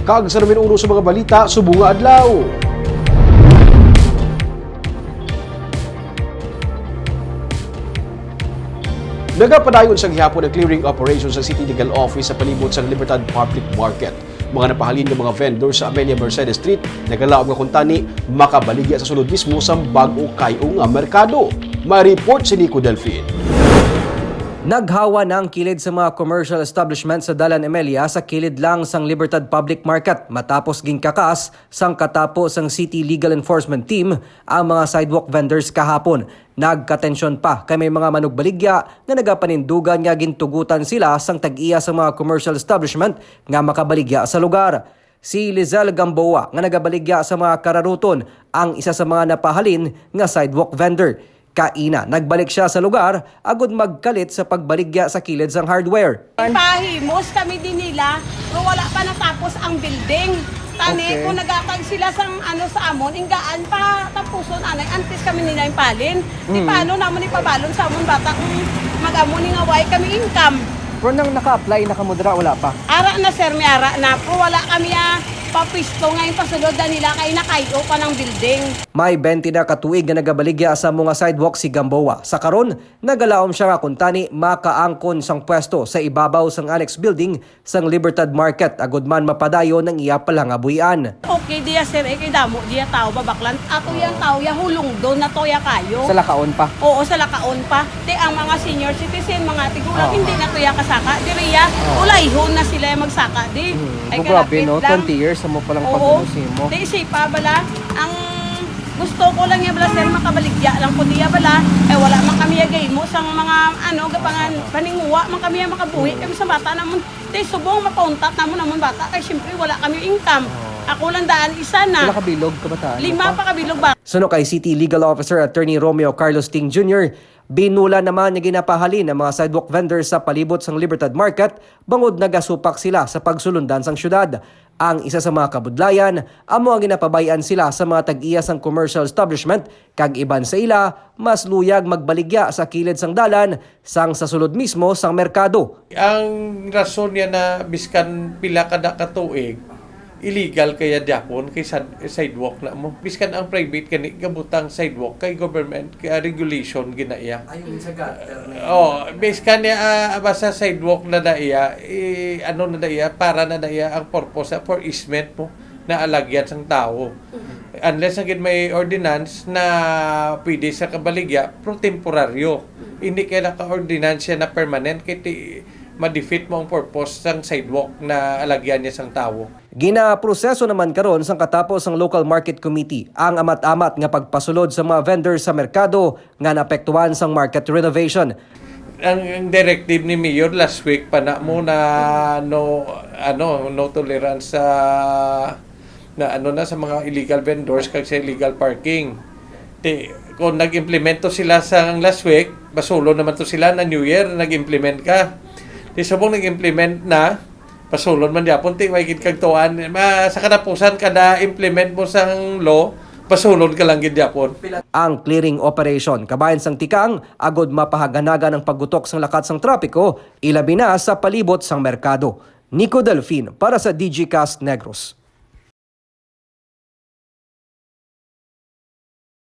Kag sa namin uno sa mga balita, subunga adlaw. Nagapadayon sa gihapon ang clearing operation sa City Legal Office sa palibot sa Libertad Public Market. Mga napahalin ng mga vendor sa Amelia Mercedes Street, nagalaog nga kuntani, makabaligya sa sulod mismo sa bag-o kayo nga merkado. May report si Nico Delfin. Naghawa ng kilid sa mga commercial establishment sa Dalan Emilia sa kilid lang sang Libertad Public Market matapos gingkakas sang katapos sang City Legal Enforcement Team ang mga sidewalk vendors kahapon. Nagkatensyon pa kay may mga manugbaligya nga nagapanindugan nga gintugutan sila sang tag-iya sa mga commercial establishment nga makabaligya sa lugar. Si Lizelle Gamboa nga nagabaligya sa mga kararuton ang isa sa mga napahalin nga sidewalk vendor. Kaina, nagbalik siya sa lugar agud magkalit sa pagbaligya sa kilid sang hardware. Pahimos kami din nila, pero wala pa natapos ang building. Tani, kung nagakag sila sang sa amon, inggaan pa tapuson anay, antes kami nila impalin. Di paano namon ipabalon sa amon bata kung mag-amon nga way kami income. Pero nang naka-apply na kamudra, wala pa? Ara na sir, may ara na, pero wala kami papisto ngayon pasulod na nila kay nakayo pa ng building. May 20 na katuig na nagabaligya sa mga sidewalk si Gamboa. Sa karon, nagalaom siya nga kuntani makaangkon sang pwesto sa ibabaw sang annex building sang Libertad Market agud man mapadayo ng iya palangabuyan. Okay diya sir, kay damo diya tao babaklan. Ato yang tao ya hulong doon na toya kayo. Sa lakaon pa? Oo, sa lakaon pa. Di ang mga senior citizen, mga tigulang, hindi na toya kasaka. Diriya, ulayhon na sila yung magsaka. Di, ay grabe no, lang. 20 years mo palang Oo, pagpunusin mo. di isipa bala, ang gusto ko lang ya bala sir, makabaligya lang po diya bala, wala man kami yagay mo sang mga gapangan paninguwa, man kami makabuhi kami sa bata namon. Di subong mapauntat namon bata, kay syempre wala kami income. Ako lang daan isa na. Wala kabilog, kabataan? 5 pa kabilog ba? Suno kay City Legal Officer Attorney Romeo Carlos Ting Jr., binula naman niya ginapahalin ang mga sidewalk vendors sa palibot sang Libertad Market bangod nagasupak sila sa pagsulundan sang syudad. Ang isa sa mga kabudlayan, amo ang ginapabayan sila sa mga tag-iya sang commercial establishment kag iban sa ila, mas luyag magbaligya sa kilid sang dalan sang sa sulod mismo sang merkado. Ang rason niya na biskan pila kada katuig, illegal kaya Japon kay sidewalk na mo. Biskan ang private kani gabutang sidewalk kay government kay regulation ginaiya. Ayun sa gutter. Biskan niya basta sidewalk na daiya, na daiya para na daiya ang purpose for easement mo na alagyan sang tao. Unless agad may ordinance na pwede sa kabaligya pro temporaryo. Hindi kaya naka-ordinance na permanent kay ma-defeat mo ang purpose ng sidewalk na alagyan niya sang tao. Ginaproseso naman karon sang katapos ang Local Market Committee ang amat-amat nga pagpasulod sa mga vendors sa merkado nga naapektuhan sang market renovation. Ang directive ni Mayor last week pa na mo na no tolerance sa sa mga illegal vendors kag sa illegal parking. Kung nag-implemento sila sa last week, basulo naman to sila na New Year nag-implement ka. Di subong nag-implement na, pasulon man diapon, may kag tuan, sa katapusan kada implement mo sang law, pasulon ka lang gid diapon. Ang clearing operation kabayan sang tikang agod mapahaganaga ng paggutok sang lakat sang trapiko, ilabi na sa palibot sang merkado. Nico Delfin para sa DGCast Negros.